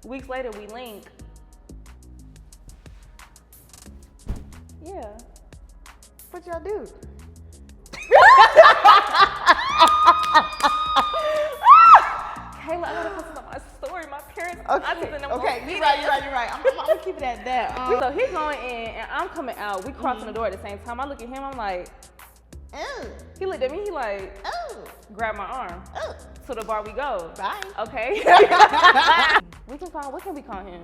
Weeks later, we link. Yeah. What y'all do? Kayla, I gotta post this on my story. My parents, Okay, you're right. I'm gonna keep it at that. So he's going in and I'm coming out. We crossing the door at the same time. I look at him, I'm like, Ooh. he looked at me, he like, Ooh. grab my arm. Ooh. To the bar we go. Bye. Okay. What can we call him?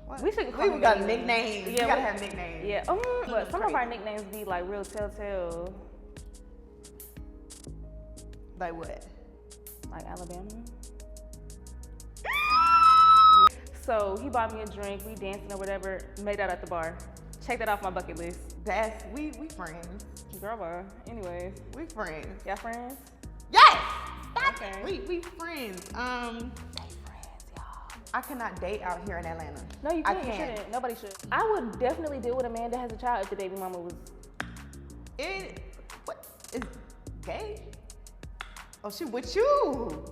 What? We shouldn't call him. We got anything. nicknames. Yeah, we gotta have nicknames. Yeah. But some of our nicknames be like real telltale. Like what? Like Alabama. So he bought me a drink, we dancing or whatever, made out at the bar. Check that off my bucket list. We friends. Girl, bro. Anyways. We friends. Y'all friends? Yes! Okay. We friends. I cannot date out here in Atlanta. No, you can't. I You shouldn't. Nobody should. I would definitely deal with a man that has a child if the baby mama was. What is gay? Oh, she with you.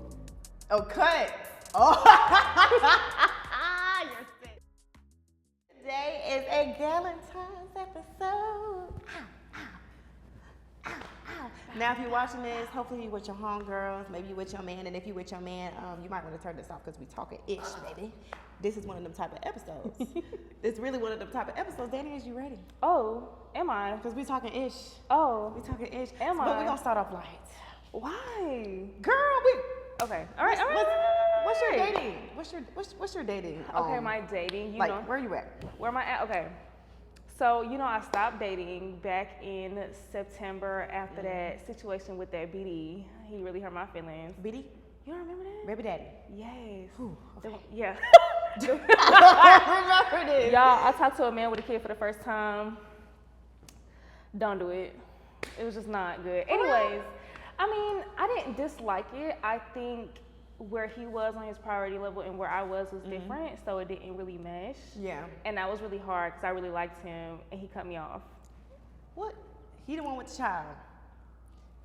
Oh, cut. Oh. You're sick. Today is a Galentine's episode. Now, if you're watching this, hopefully you're with your homegirls, maybe you're with your man, and if you're with your man, you might want to turn this off because we talking ish, baby. This is one of them type of episodes. It's really one of them type of episodes. Danny, is you ready? Oh, am I? Because we talking ish. Oh. We talking ish. Am But I? we're going to start off light. Why? Girl, Okay. All right. What's your dating? What's your dating? Okay, my dating. You know. Where you at? Where am I at? Okay. So, I stopped dating back in September after that situation with that BD. He really hurt my feelings. BD? You don't remember that? Baby daddy. Yes. Whew, okay. Yeah. I remember this. Y'all, I talked to a man with a kid for the first time. Don't do it. It was just not good. Anyways, I mean, I didn't dislike it. I think where he was on his priority level and where I was different, so it didn't really mesh. Yeah. And that was really hard because I really liked him and he cut me off. What? He the one with the child.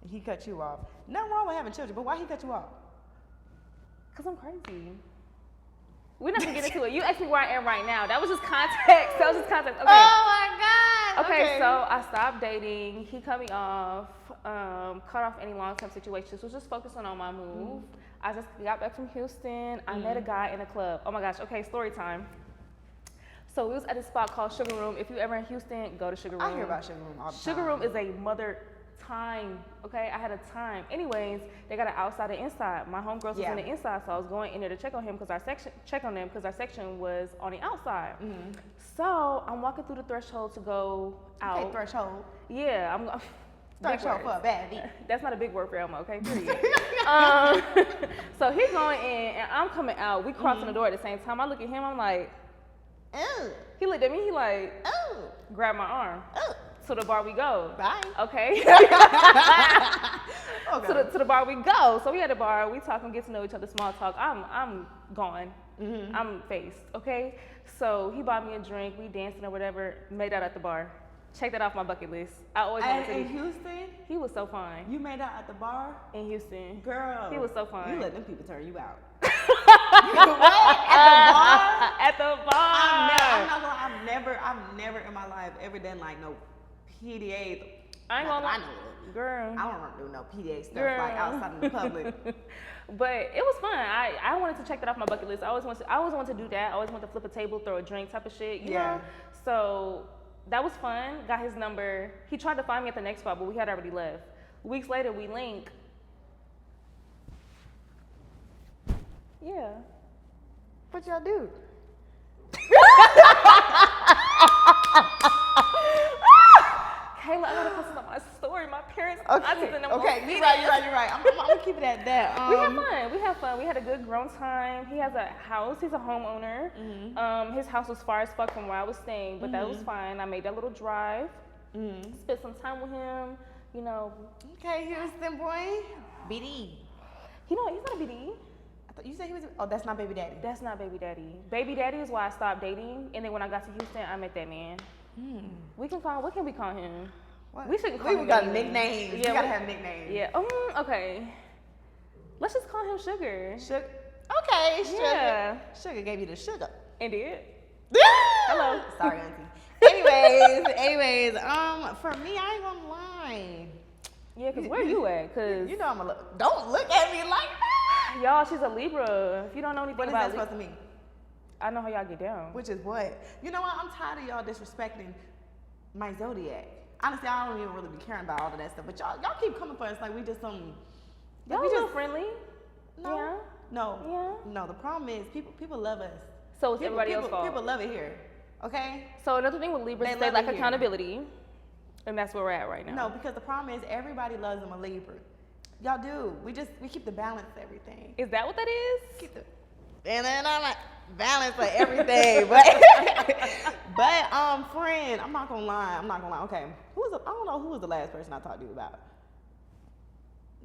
And he cut you off. Nothing wrong with having children, but why he cut you off? Because I'm crazy. We're not going to get into it. You asked me where I am right now. That was just context. Okay. Oh my God. Okay, so I stopped dating. He cut me off. Cut off any long-term situations. Was just focusing on my move. I just got back from Houston. I met a guy in a club. Oh my gosh. Okay, story time. So we was at a spot called Sugar Room. If you ever in Houston, go to Sugar Room. I hear about Sugar Room all the time. Sugar Room is a mother time. Okay, I had a time. Anyways, they got an outside and inside. My homegirls was in the inside, so I was going in there to check on him because our section was on the outside. So I'm walking through the threshold to go out. Okay, threshold. Yeah, I'm. Threshold for a bad beat. That's not a big word for Elmo, okay? Period. So he's going in and I'm coming out. We crossing the door at the same time. I look at him, I'm like, Ooh. he looked at me, he like, Ooh. grab my arm. Ooh. To the bar we go. Bye. Okay. Okay. To the bar we go. So we at the bar, we talking, get to know each other, small talk. I'm gone. I'm faced, okay? So he bought me a drink, we dancing or whatever, made out at the bar. Check that off my bucket list. I always wanted to. In Houston? He was so fine. You made out at the bar? In Houston. Girl. He was so fine. You let them people turn you out. What? At the bar? I'm not gonna lie, I've never in my life ever done like no PDAs. I ain't gonna lie. I know of. Girl. I don't remember doing no PDA stuff like outside in the public. But it was fun. I wanted to check that off my bucket list. I always wanted to do that. I always wanted to flip a table, throw a drink type of shit. You know? So that was fun. Got his number. He tried to find me at the next spot, but we had already left. Weeks later, we link. Yeah. What y'all do? Kayla, I gotta post this on my story. My parents, Okay, you're right. I'm gonna keep it at that. We had fun. We had a good grown time. He has a house. He's a homeowner. His house was far as fuck from where I was staying, but that was fine. I made that little drive. Spent some time with him. You know. Okay, Houston boy. BD. He's not a BD. I thought you said he was. Oh, that's not baby daddy. That's not baby daddy. Baby daddy is why I stopped dating, and then when I got to Houston, I met that man. What can we call him? What? We shouldn't call him. We got anything. nicknames. Yeah, we gotta have nicknames. Yeah. Okay. Let's just call him Sugar. Okay, sugar. Yeah. Sugar gave you the sugar. And did. Hello. Sorry, auntie. Anyways, for me, I ain't gonna lie. Yeah, cause where you at? Cause You know I'm a don't look at me like that. y'all, she's a Libra. If you don't know anything What is that about supposed to mean? I know how y'all get down. Which is what? You know what? I'm tired of y'all disrespecting my zodiac. Honestly, I don't even really be caring about all of that stuff. But y'all keep coming for us like we just some. Y'all we a little just friendly. no, Yeah. no, Yeah. no. The problem is people love us. So it's everybody else's fault. People love it here. Okay. So another thing with Libras, They they love like it here. accountability, and that's where we're at right now. No, because the problem is everybody loves them a Libra. Y'all do. We keep the balance of everything. Is that what that is? Keep the and then I'm like balance of everything, but friend, I'm not gonna lie. Okay, I don't know who was the last person I talked to you about.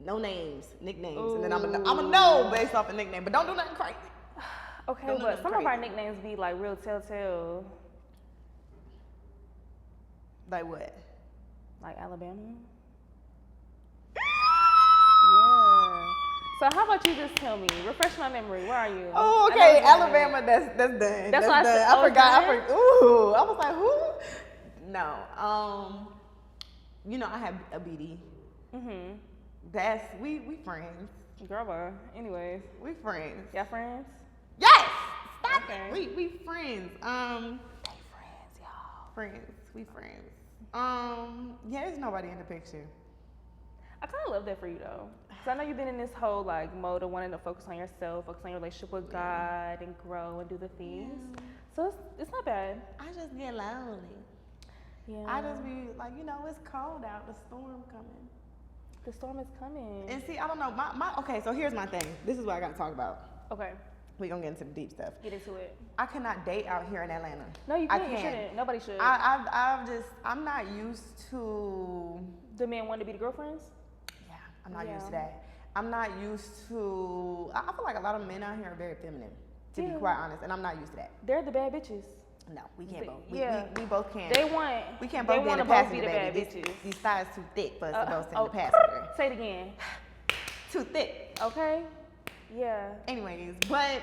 No names, nicknames, Ooh. and then I'm gonna know based off a nickname, but don't do nothing crazy. Okay, Don't do but nothing some of our crazy. nicknames be like real telltale, Like what? like Alabama. Yeah. So how about you just tell me, refresh my memory. Where are you? Oh, I okay, know you're Alabama. That's done. That's why I done. said- I oh, it's forgot. done? Ooh, I was like, who? No. You know, I have a BD. Mhm. That's we friends. Girl, bye. Anyways, We friends. y'all friends? Yes. Stop Okay. it. We friends. They friends, y'all. Friends. We friends. Yeah, there's nobody in the picture. I kind of love that for you though, because I know you've been in this whole like mode of wanting to focus on yourself, focus on your relationship with God, and grow and do the things. So it's not bad. I just get lonely. Yeah. I just be like, it's cold out. The storm coming. The storm is coming. And see, I don't know. Okay, so here's my thing. This is what I got to talk about. Okay, We're going to get into the deep stuff. get into it. I cannot date out here in Atlanta. No, you I can't. You shouldn't. Nobody should. I'm not used to, The men want to be the girlfriends. yeah, I'm not Yeah. used to that. I'm not used to, I feel like a lot of men out here are very feminine, to be Yeah. quite honest, and I'm not used to that. They're the bad bitches. No, we can't both. Yeah. We both can't. They want. We can't They both be in want the to both passenger, be the bad baby. bitches. These thighs too thick for us to both sit in oh. the passenger. Say it again. Too thick. Okay. Yeah. Anyways, but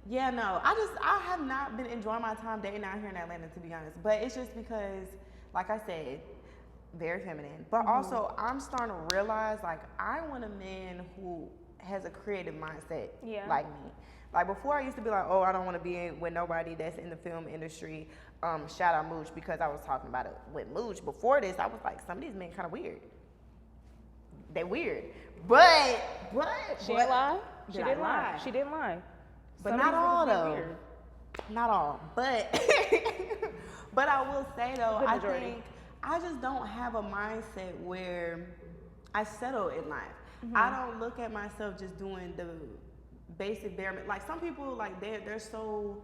yeah, no, I have not been enjoying my time dating out here in Atlanta, to be honest. But it's just because, like I said, very feminine. But also, I'm starting to realize, like, I want a man who has a creative mindset, Yeah. like me. Like before, I used to be like, oh, I don't want to be with nobody that's in the film industry. Shout out Mooch, because I was talking about it with Mooch. Before this, I was like, some of these men kind of weird. They're weird, but She didn't lie. She Did I didn't lie. lie? She didn't lie. But Some of not these all niggas be though. weird. Not all, but but I will say though, The I majority. think I just don't have a mindset where I settle in life. Mm-hmm. I don't look at myself just doing the basic bare minimum. Like some people, like they're so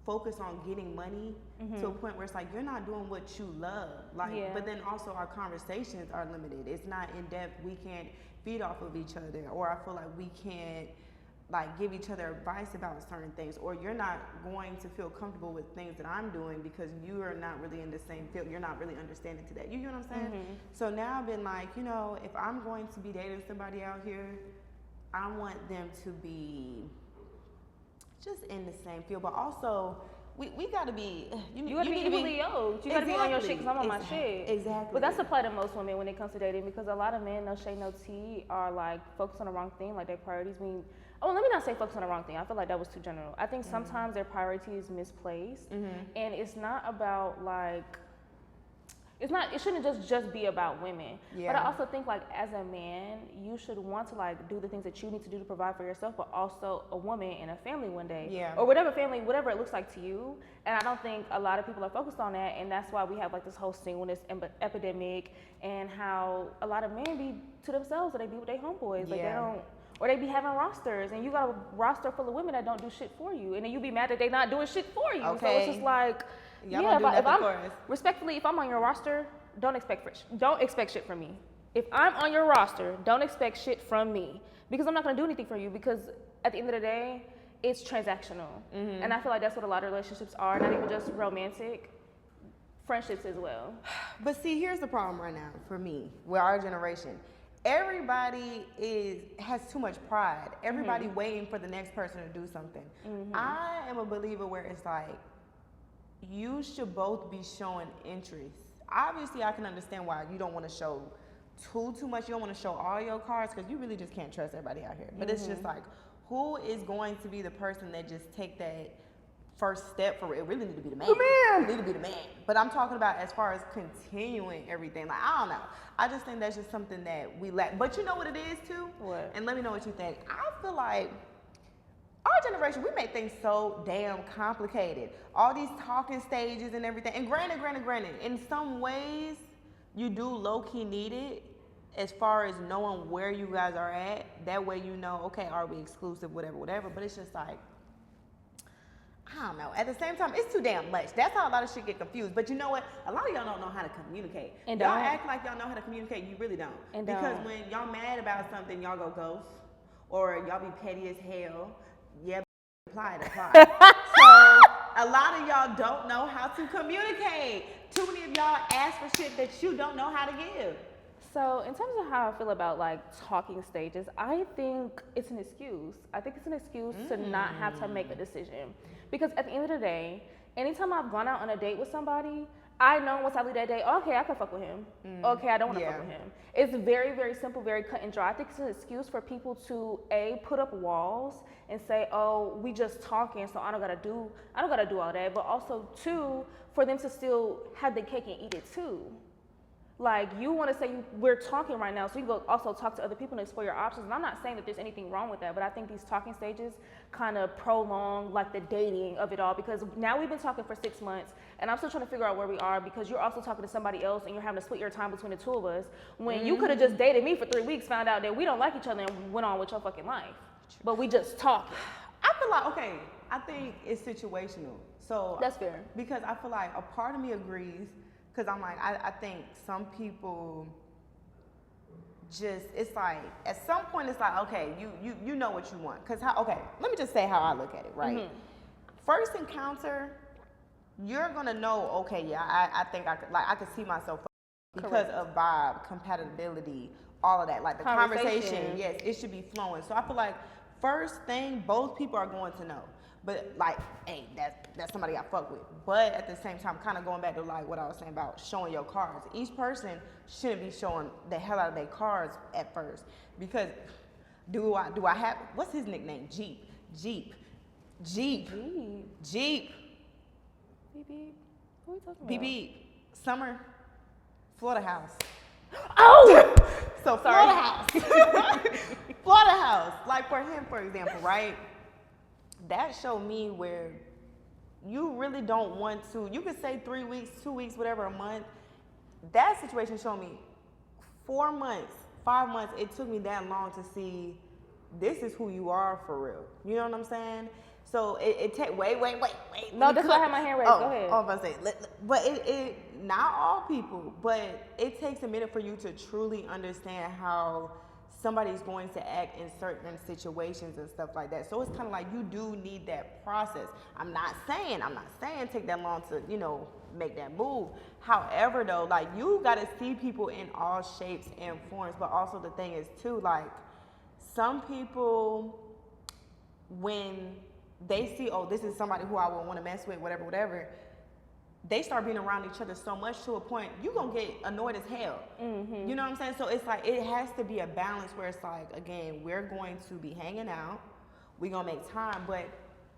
focused on getting money to a point where it's like you're not doing what you love. Like, Yeah. but then also our conversations are limited. It's not in depth. We can't feed off of each other, or I feel like we can't like give each other advice about certain things, or you're not going to feel comfortable with things that I'm doing because you are not really in the same field. You're not really understanding to that. You get what I'm saying? So now I've been like, if I'm going to be dating somebody out here, I want them to be just in the same field, but also we gotta be. You gotta be equally yoked. You gotta be on your shit because I'm on my shit. Exactly. But that's apply to most women when it comes to dating, because a lot of men, no shade, no tea, are like focused on the wrong thing. Like their priorities being. Oh, let me not say focus on the wrong thing. I feel like that was too general. I think sometimes their priority is misplaced, and it's not about like. It's not. It shouldn't just be about women. Yeah. But I also think like as a man, you should want to like do the things that you need to do to provide for yourself, but also a woman and a family one day. Yeah. Or whatever family, whatever it looks like to you. And I don't think a lot of people are focused on that, and that's why we have like this whole singleness epidemic, and how a lot of men be to themselves, or they be with their homeboys. Like they Yeah. don't. Or they be having rosters, and you got a roster full of women that don't do shit for you, and then you be mad that they not doing shit for you. So Okay. it's just like, Y'all yeah, don't do if nothing I'm for us. respectfully, if I'm on your roster, don't expect shit from me. If I'm on your roster, don't expect shit from me, because I'm not gonna do anything for you, because at the end of the day, it's transactional. And I feel like that's what a lot of relationships are, not even just romantic, friendships as well. But see, here's the problem right now for me with our generation. everybody has too much pride. Everybody waiting for the next person to do something. I am a believer where it's like, you should both be showing interest. Obviously, I can understand why you don't want to show too much. You don't want to show all your cards because you really just can't trust everybody out here. But it's just like, who is going to be the person that just take that first step for it? It really need to be the man. It need to be the man. But I'm talking about as far as continuing everything. Like, I don't know. I just think that's just something that we lack. But you know what it is too? What? And let me know what you think. I feel like our generation, we make things so damn complicated. All these talking stages and everything. And granted, in some ways, you do low-key need it as far as knowing where you guys are at. That way you know, okay, are we exclusive, whatever. But it's just like, I don't know. At the same time, it's too damn much. That's how a lot of shit get confused. But you know what? A lot of y'all don't know how to communicate. And y'all don't. act like y'all know how to communicate. You really don't. And because don't. when y'all mad about something, y'all go ghost. Or y'all be petty as hell. Yeah, apply. So a lot of y'all don't know how to communicate. Too many of y'all ask for shit that you don't know how to give. So in terms of how I feel about like talking stages, I think it's an excuse. I think it's an excuse to not have to make a decision. Because at the end of the day, anytime I've gone out on a date with somebody, I know once I leave that date, okay, I can fuck with him. Okay, I don't want to fuck with him. It's very, very simple, very cut and dry. I think it's an excuse for people to put up walls and say, oh, we just talking, so I don't gotta do all that. But also two, for them to still have the cake and eat it too. Like, you want to say we're talking right now, so you go also talk to other people and explore your options. And I'm not saying that there's anything wrong with that, but I think these talking stages kind of prolong like the dating of it all, because now we've been talking for 6 months and I'm still trying to figure out where we are, because you're also talking to somebody else and you're having to split your time between the two of us when you could have just dated me for 3 weeks, found out that we don't like each other and went on with your fucking life. But we just talking. I feel like, okay, I think it's situational. So That's fair. Because I feel like a part of me agrees. Because I'm like, I think some people just, it's like, at some point it's like, okay, you know what you want. Because, okay, let me just say how I look at it, right? First encounter, you're going to know, okay, yeah, I think I could see myself because of vibe, compatibility, all of that. Like the conversation, yes, it should be flowing. So I feel like first thing, both people are going to know. But like, hey, that's somebody I fuck with. But at the same time, kind of going back to like what I was saying about showing your cards. Each person shouldn't be showing the hell out of their cards at first, because do I have, what's his nickname? Jeep. Beep, beep. Who are we talking about? Beep beep. Summer. Florida house. Oh! So Florida house. Florida house. Like for him, for example, right? That showed me where you really don't want to, you could say 3 weeks, 2 weeks, whatever, a month. That situation showed me 4 months, 5 months. It took me that long to see this is who you are for real. You know what I'm saying? So it take wait. No, that's why I have my hand raised. Go ahead. I was about to say, but it not all people, but it takes a minute for you to truly understand how somebody's going to act in certain situations and stuff like that. So it's kind of like you do need that process. I'm not saying take that long to, make that move. However, though, like you got to see people in all shapes and forms. But also the thing is too, like some people, when they see, oh, this is somebody who I would want to mess with, whatever, they start being around each other so much to a point you're going to get annoyed as hell. You know what I'm saying? So it's like, it has to be a balance where it's like, again, we're going to be hanging out. We're going to make time, but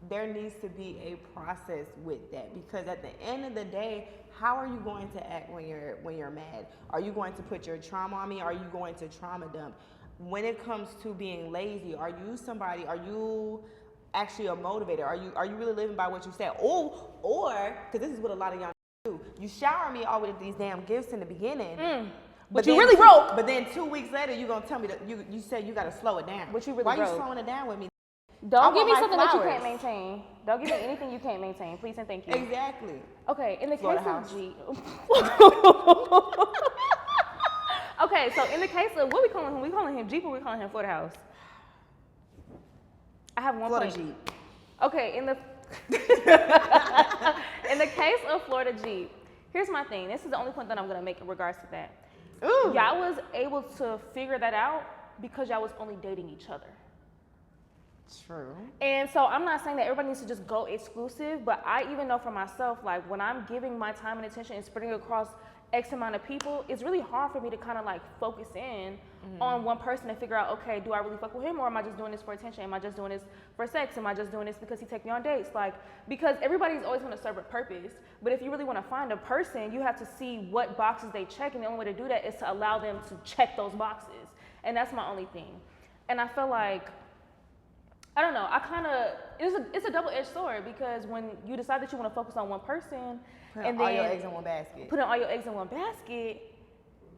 there needs to be a process with that, because at the end of the day, how are you going to act when you're mad? Are you going to put your trauma on me? Are you going to trauma dump? When it comes to being lazy, are you actually a motivator? Are you really living by what you said? Or because this is what a lot of y'all do. You shower me all with these damn gifts in the beginning. But you really broke. But then 2 weeks later, you're gonna tell me that you said you gotta slow it down. But you really Why broke. you slowing it down with me? Don't give me something that you flowers. can't maintain. Don't give me anything you can't maintain. Please and thank you. Exactly. Okay, in the Florida case house. of G. Okay, so in the case of, what we calling him? We calling him Jeep or we calling him Florida House? I have one Florida point. Jeep. Okay, in the in the case of Florida Jeep, here's my thing. This is the only point that I'm gonna make in regards to that. Ooh. Y'all was able to figure that out because y'all was only dating each other. True. And so I'm not saying that everybody needs to just go exclusive, but I even know for myself, like when I'm giving my time and attention and spreading it across X amount of people, it's really hard for me to kind of like focus in on one person and figure out, okay, do I really fuck with him, or am I just doing this for attention? Am I just doing this for sex? Am I just doing this because he take me on dates? Like, because everybody's always going to serve a purpose, but if you really want to find a person, you have to see what boxes they check, and the only way to do that is to allow them to check those boxes. And that's my only thing. And I feel like, I don't know, it's a double-edged sword, because when you decide that you want to focus on one person, Putting all your eggs in one basket. Putting all your eggs in one basket,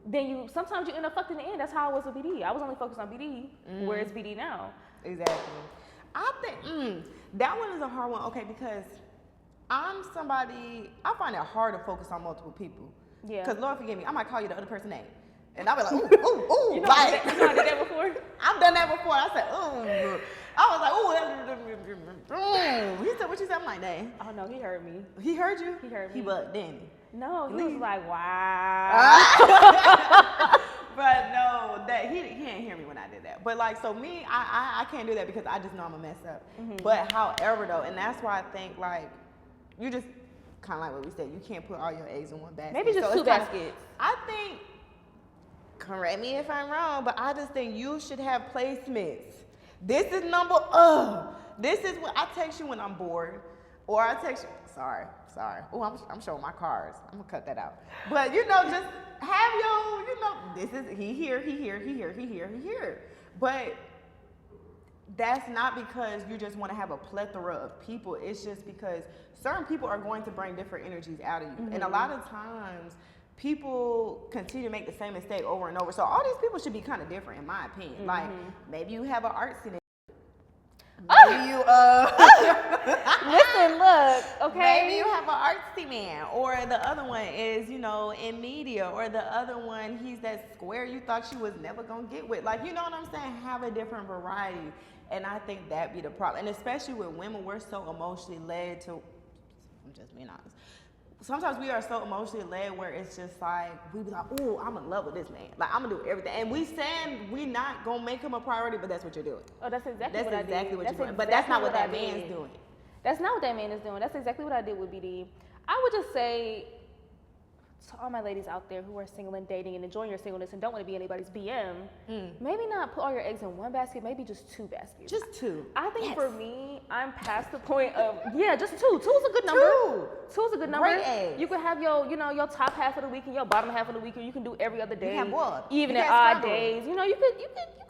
then sometimes you end up fucked in the end. That's how I was with BD. I was only focused on BD, where it's BD now. Exactly. I think that one is a hard one, okay, because I'm somebody, I find it hard to focus on multiple people. Yeah. Because Lord forgive me, I might call you the other person's name. And I'll be like, ooh, You know like, I did that before? I've done that before. I said, ooh. I was like, ooh. He said, what you said? I'm like, dang. Oh no, he heard me. He heard you? He heard me. He bugged, didn't he? No, he was like, wow. But no, that he didn't hear me when I did that. But like, so me, I can't do that because I just know I'm a mess up. But however though, and that's why I think like, you just kind of like what we said, you can't put all your eggs in one basket. Maybe just So two baskets. I think, correct me if I'm wrong, but I just think you should have placements. This is this is what I text you when I'm bored, or I text you. Sorry. Oh, I'm showing my cards. I'm gonna cut that out. But just have this is he here. But that's not because you just want to have a plethora of people. It's just because certain people are going to bring different energies out of you, and a lot of times people continue to make the same mistake over and over. So all these people should be kind of different, in my opinion. Like maybe you have an artsy. Maybe you Listen, look, okay. Maybe you have an artsy man, or the other one is, in media, or the other one, he's that square you thought you was never gonna get with. Like, you know what I'm saying? Have a different variety. And I think that be the problem. And especially with women, we're so emotionally led to, I'm just being honest. Sometimes we are so emotionally led where it's just like, we be like, oh, I'm in love with this man. Like, I'm gonna do everything. And we saying we not gonna make him a priority, but that's what you're doing. Oh, that's exactly what I did. What you're doing. But Exactly that's not what that I did. man's doing. That's not what that man is doing. That's exactly what I did with BD. I would just say to all my ladies out there who are single and dating and enjoying your singleness and don't want to be anybody's BM, maybe not put all your eggs in one basket, maybe just two baskets. Just two. I think for me, I'm past the point of, just two. Two is a good number. Two is a good number. Great eggs. You can have your top half of the week and your bottom half of the week, and you can do every other day. You can have what? Even you at odd days. You can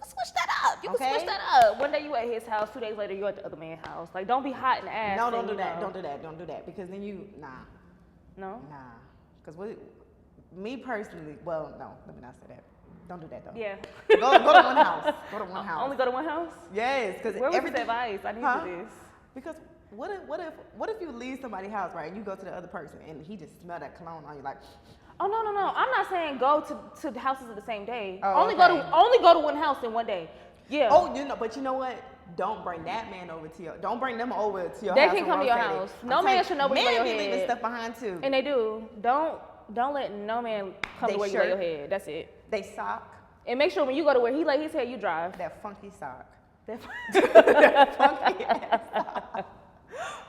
switch that up. You can switch that up. One day you at his house, 2 days later you're at the other man's house. Like, don't be hot and ass. No, don't do that. Don't do that. Because then No? Because me personally, well, no, let me not say that. Don't do that though. Yeah. Go to one house. Go to one house. Only go to one house? Yes, because where was this advice? I need this. Because what if you leave somebody's house, right, and you go to the other person and he just smell that cologne on you, like. Oh no! I'm not saying go to the houses of the same day. Oh, only go to one house in one day. Yeah. Oh, but you know what? Don't bring that man over to your. Don't bring them over to your they house. They can come to your house. No man should know where you lay your head. Men be leaving stuff behind too. And they do. Don't let no man come to where you lay your head. That's it. They sock. And make sure when you go to where he lay his head, you drive. That funky sock. That funky ass sock.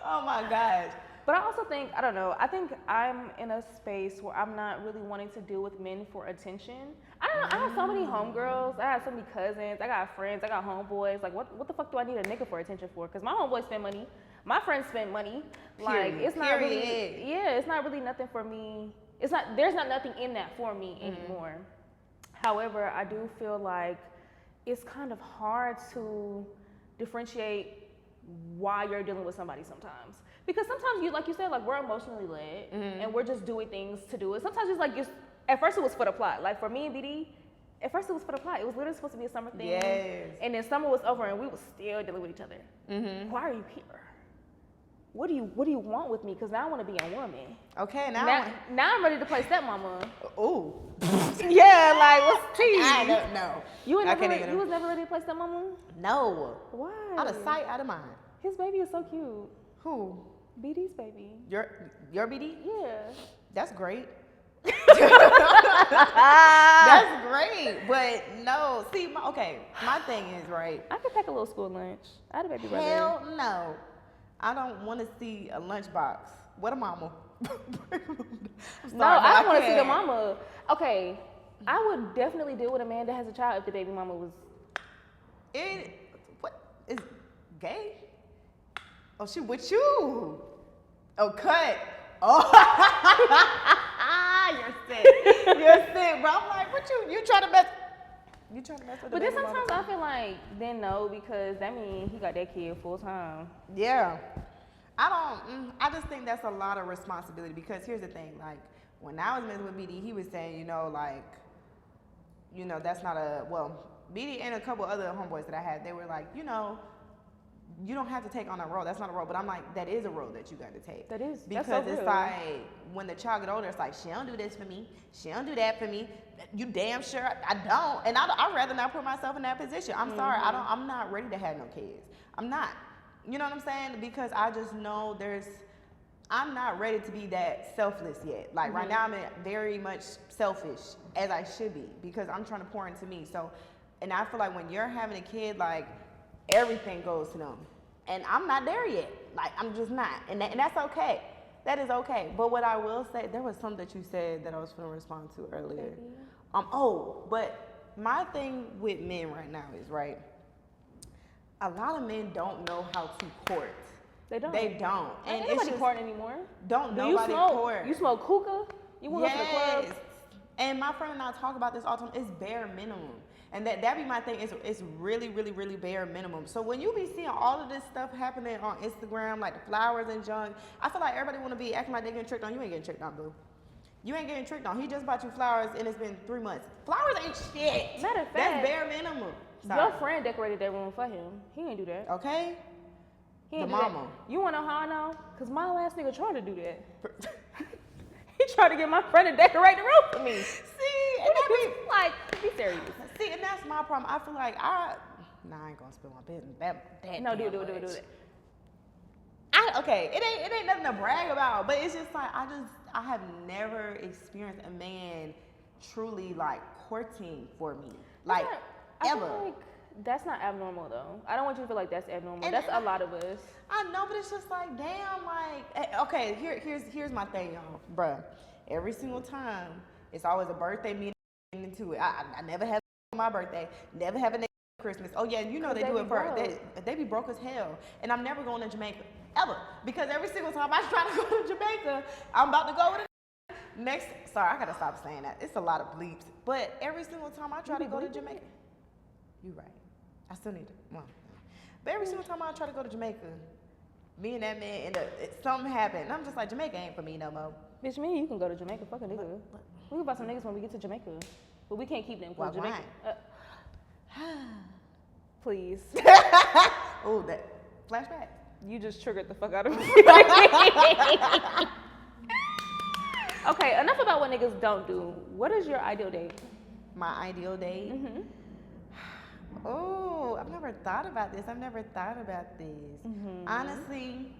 Oh my gosh. But I also think, I don't know, I think I'm in a space where I'm not really wanting to deal with men for attention. I don't know, I have so many homegirls, I have so many cousins, I got friends, I got homeboys. Like, what the fuck do I need a nigga for attention for? Because my homeboys spend money, my friends spend money. Like, it's not really, it's not really nothing for me. There's not nothing in that for me anymore. However, I do feel like it's kind of hard to differentiate why you're dealing with somebody sometimes. Because sometimes like you said, like we're emotionally led and we're just doing things to do it. Sometimes it's like at first it was for the plot. Like for me and BD, at first it was for the plot. It was literally supposed to be a summer thing. Yes. And then summer was over and we were still dealing with each other. Why are you here? What do you want with me? Because now I want to be a woman. Okay, now I'm ready to play stepmama. Ooh. Yeah, like what's tea? I don't know. You was never ready to play stepmama? No. Why? Out of sight, out of mind. His baby is so cute. Who? BD's baby. Your BD? Yeah. That's great. That's great, but no. See, my thing is right. I could pack a little school lunch. I had a baby brother. Hell no, I don't want to see a lunchbox. What a mama. No, I don't want to see the mama. Okay, I would definitely deal with a man that has a child if the baby mama was. What is gay? Oh, she with you? Oh, cut. Oh, you're sick. You're sick, bro. I'm like, what you trying to mess? You trying to mess with the But then baby sometimes mama? I feel like then no, because that means he got that kid full time. Yeah. I just think that's a lot of responsibility because here's the thing, like when I was messing with BD, he was saying, that's not BD and a couple other homeboys that I had, they were like, you don't have to take on a role. That's not a role. But I'm like, that is a role that you got to take. That is. Because that's so it's real. like, when the child get older, it's like, she don't do this for me. She don't do that for me. You damn sure I don't. And I'd rather not put myself in that position. I'm sorry. I'm not ready to have no kids. I'm not. You know what I'm saying? Because I just know I'm not ready to be that selfless yet. Like right now I'm very much selfish as I should be because I'm trying to pour into me. So, and I feel like when you're having a kid, like everything goes to them. And I'm not there yet. Like I'm just not. And that's okay. That is okay. But what I will say, there was something that you said that I was going to respond to earlier. But my thing with men right now is, right, a lot of men don't know how to court. They don't. They don't. And ain't nobody courting anymore. Don't Do nobody you smoke? court. You smoke hookah? You want to go to the club? And my friend and I talk about this all the time. It's bare minimum. And that be my thing. It's really, really, really bare minimum. So when you be seeing all of this stuff happening on Instagram, like the flowers and junk, I feel like everybody want to be acting like they getting tricked on. You ain't getting tricked on, boo. You ain't getting tricked on. He just bought you flowers and it's been 3 months. Flowers ain't shit. Matter of fact, that's bare minimum. Sorry. Your friend decorated that room for him. He ain't do that. Okay? He ain't the do mama. That. You wanna know how I know? Cause my last nigga tried to do that. He tried to get my friend to decorate the room for me. See, and that be like, be serious. See, and that's my problem. I feel like I ain't gonna spill my business. That no, do it. Okay, it ain't nothing to brag about, but it's just like I have never experienced a man truly like courting for me, like ever. I feel like that's not abnormal though. I don't want you to feel like that's abnormal. And that's a lot of us. I know, but it's just like damn, like okay. Here's my thing, y'all, bruh. Every single time, it's always a birthday meeting into it. I never have my birthday, never have a nigga Christmas. Oh yeah, you know they do it for they be broke as hell, and I'm never going to Jamaica ever because every single time I try to go to Jamaica, I'm about to go with it. Next, sorry, I gotta stop saying that. It's a lot of bleeps, but every single time I try to go to Jamaica, you right. I still need to. Well, but every single time I try to go to Jamaica, me and that man something happened. And I'm just like, Jamaica ain't for me no more. Bitch, me and you can go to Jamaica. Fuck a nigga. We can buy some niggas when we get to Jamaica. But we can't keep them. Why? Jamaica. Please. Oh, that flashback. You just triggered the fuck out of me. Okay, enough about what niggas don't do. What is your ideal date? My ideal date? Mm-hmm. Oh, I've never thought about this. Mm-hmm. Honestly,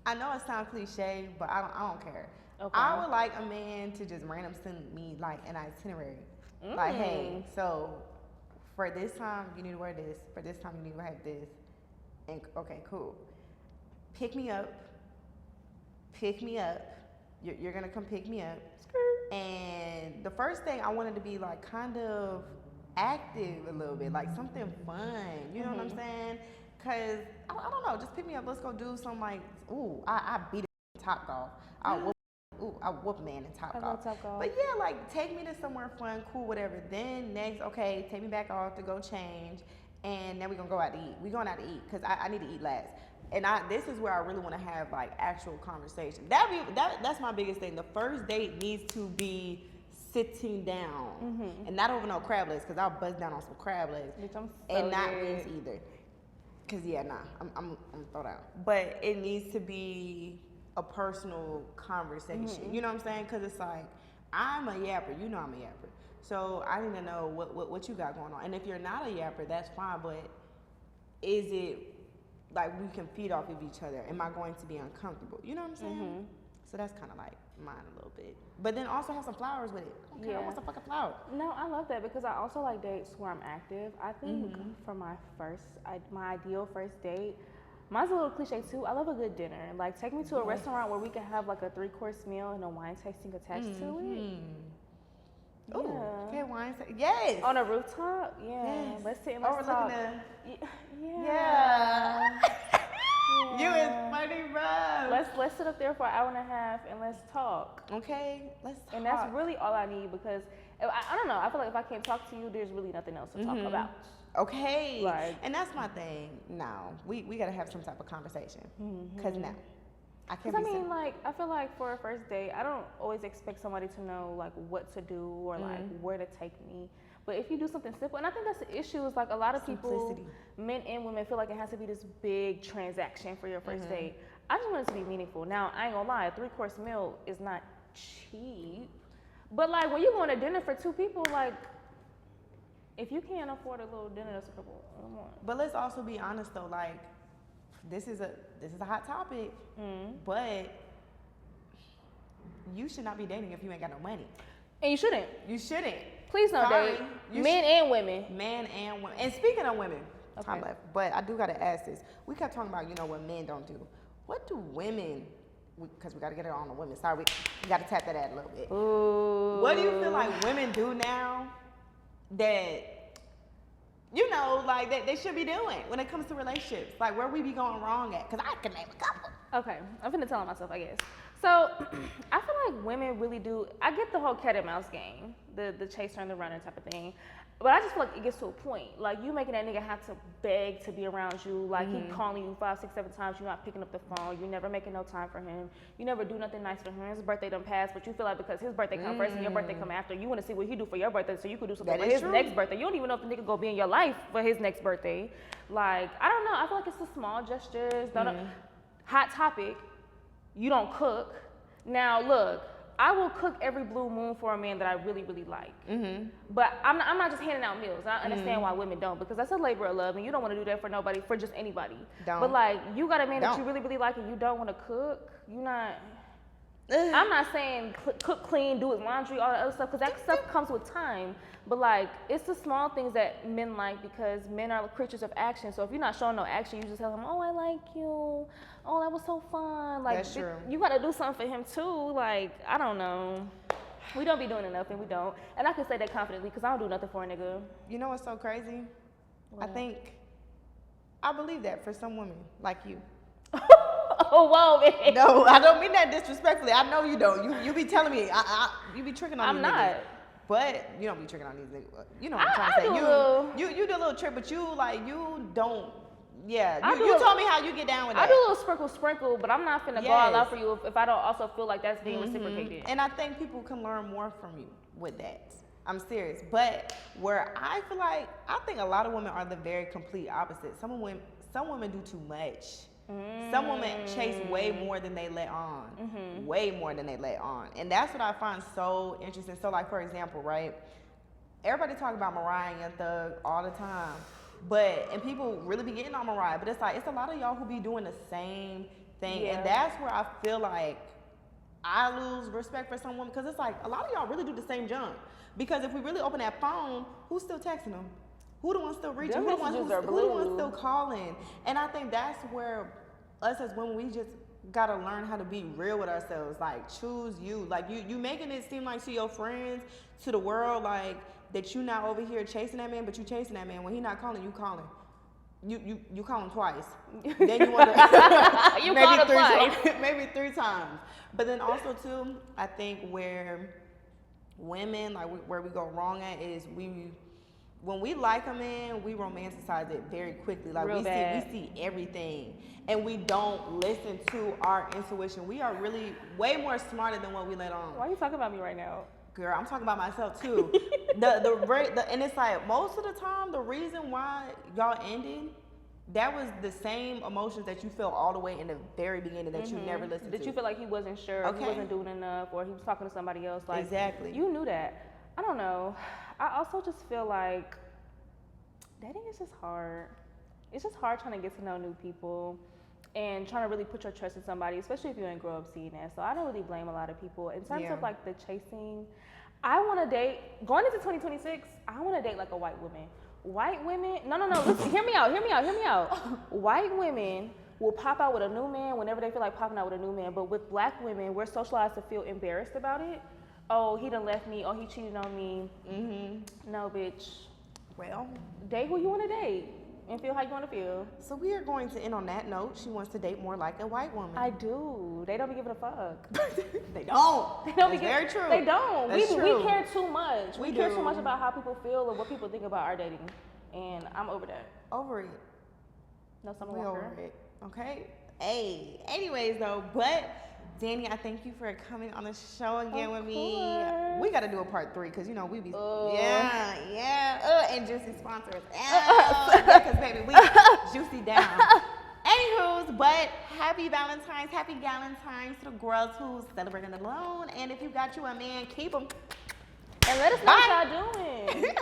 I know it sounds cliche, but I don't care. Okay. I would like a man to just random send me like an itinerary. Like, hey, so for this time you need to wear this. For this time you need to have this. And okay, cool. Pick me up. You're gonna come pick me up. And the first thing I wanted to be like kind of active a little bit, like something fun. You know what I'm saying? Cause I don't know, just pick me up. Let's go do some like, I beat a Top Golf. I whoop a man in Top Golf. But yeah, like take me to somewhere fun, cool, whatever. Then next, okay, take me back off to go change, and then we're gonna go out to eat. We're going out to eat because I need to eat last. And this is where I really want to have like actual conversation. That's my biggest thing. The first date needs to be sitting down and not over no crab legs because I'll buzz down on some crab legs. Bitch, I'm so and not wings either. Cause I'm throw down. But it needs to be a personal conversation. You know what I'm saying? Cause it's like I'm a yapper. You know I'm a yapper. So I need to know what you got going on. And if you're not a yapper, that's fine. But is it like we can feed off of each other? Am I going to be uncomfortable? You know what I'm saying? So that's kind of like mine a little bit. But then also have some flowers with it. Okay, I Yeah. want some fucking flower. No, I love that because I also like dates where I'm active. I think for my my ideal first date, mine's a little cliche too. I love a good dinner. Like, take me to a restaurant where we can have like a 3-course meal and a wine tasting attached to it. Ooh, Yeah. okay, wine. Yes. On a rooftop? Yeah. Yes. Let's sit and let's Overlooking talk. Yeah. Yeah. You is funny, bro. Let's sit up there for an hour and a half and let's talk. Okay, let's talk. And that's really all I need because I don't know. I feel like if I can't talk to you, there's really nothing else to talk about. Okay. Like, and that's my thing. Now we gotta have some type of conversation. Cause now I can't. Because I mean, like, I feel like for a first date, I don't always expect somebody to know like what to do or like where to take me. But if you do something simple, and I think that's the issue, is like a lot of people, men and women, feel like it has to be this big transaction for your first date. I just want it to be meaningful. Now, I ain't gonna lie, a 3-course meal is not cheap. But like when you go on a dinner for 2 people, like if you can't afford a little dinner, that's a couple. But let's also be honest though, like this is a hot topic, but you should not be dating if you ain't got no money. And you shouldn't. You shouldn't. Please don't date. Men and women. Men and women. And speaking of women, time Okay. left. But I do gotta ask this. We kept talking about, what men don't do. What do women? Because we gotta get it on the women. Sorry, we gotta tap that ad a little bit. Ooh. What do you feel like women do now that like that they should be doing when it comes to relationships? Like where we be going wrong at? Because I can name a couple. Okay, I'm finna tell on myself, I guess. So, I feel like women really do. I get the whole cat and mouse game, the chaser and the runner type of thing, but I just feel like it gets to a point. Like you making that nigga have to beg to be around you. Like he calling you 5, 6, 7 times. You're not picking up the phone. You never making no time for him. You never do nothing nice for him. His birthday done passed, but you feel like because his birthday come first and your birthday come after, you want to see what he do for your birthday so you could do something That for is his true. next birthday. You don't even know if the nigga gonna be in your life for his next birthday. Like I don't know. I feel like it's the small gestures. Hot topic. You don't cook. Now look, I will cook every blue moon for a man that I really, really like. But I'm not just handing out meals. I understand why women don't, because that's a labor of love, and you don't want to do that for nobody, for just anybody. But like, you got a man that you really, really like, and you don't want to cook. You not. I'm not saying cook, clean, do his laundry, all that other stuff, because that stuff comes with time. But like, it's the small things that men like, because men are creatures of action. So if you're not showing no action, you just tell him, "Oh, I like you. Oh, that was so fun." Like, That's true. You got to do something for him too. Like, I don't know. We don't be doing enough, and we don't. And I can say that confidently, because I don't do nothing for a nigga. You know what's so crazy? What? I believe that for some women like you. Oh, whoa, man. No, I don't mean that disrespectfully. I know you don't. You be telling me, you be tricking on I'm these not. niggas. But you don't be tricking on these niggas. You know what I'm trying to say. You do a little trick, but you don't. Yeah, you told me how you get down with that. I do a little sprinkle, but I'm not finna go all out for you if I don't also feel like that's being reciprocated. And I think people can learn more from you with that. I'm serious. But where I feel like, I think a lot of women are the very complete opposite. Some women do too much. Some women chase way more than they let on. Way more than they let on. And that's what I find so interesting. So like, for example, right? Everybody talk about Mariah and Young Thug all the time. And people really be getting on Mariah. But it's like, it's a lot of y'all who be doing the same thing. Yeah. And that's where I feel like I lose respect for some women. Because it's like, a lot of y'all really do the same junk. Because if we really open that phone, who's still texting them? Who the one still reaching? Who the one still calling? And I think that's where us as women, we just gotta learn how to be real with ourselves. Like, choose you. Like, you making it seem like to your friends, to the world, like that you not over here chasing that man, but you chasing that man. When he not calling, you calling. You call him twice. Then you want to You called him twice. Maybe 3 times. But then also too, I think where women, like where we go wrong at is when we like a man, we romanticize it very quickly. Like we see everything, and we don't listen to our intuition. We are really way more smarter than what we let on. Why are you talking about me right now? Girl, I'm talking about myself too. And it's like most of the time, the reason why y'all ended, that was the same emotions that you felt all the way in the very beginning that you never listened to. Did you feel like he wasn't sure, or he wasn't doing enough, or he was talking to somebody else? Like, exactly. You knew that. I don't know. I also just feel like dating is just hard. It's just hard trying to get to know new people. and trying to really put your trust in somebody, especially if you didn't grow up seeing that. So I don't really blame a lot of people. In terms of like the chasing, I want to date, going into 2026, I want to date like a white woman. White women, no, listen, hear me out. White women will pop out with a new man whenever they feel like popping out with a new man. But with black women, we're socialized to feel embarrassed about it. Oh, he done left me. Oh, he cheated on me. No, bitch. Well, date who you want to date and feel how you want to feel. So we are going to end on that note. She wants to date more like a white woman. I do. They don't be giving a fuck. They don't. That's very true. They don't. That's We true. care too much. We care do. too much about how people feel or what people think about our dating. And I'm over that. Over it. No summer We walker. over it. Okay. Hey. Anyways, though, but Danny, I thank you for coming on the show again with me. We got to do a part 3 because, you know, we be, and Juicy sponsors. Because, baby, we juicy down. Anywho's, but happy Valentine's to the girls who's celebrating alone. And if you got you a man, keep him. And let us know what y'all doing.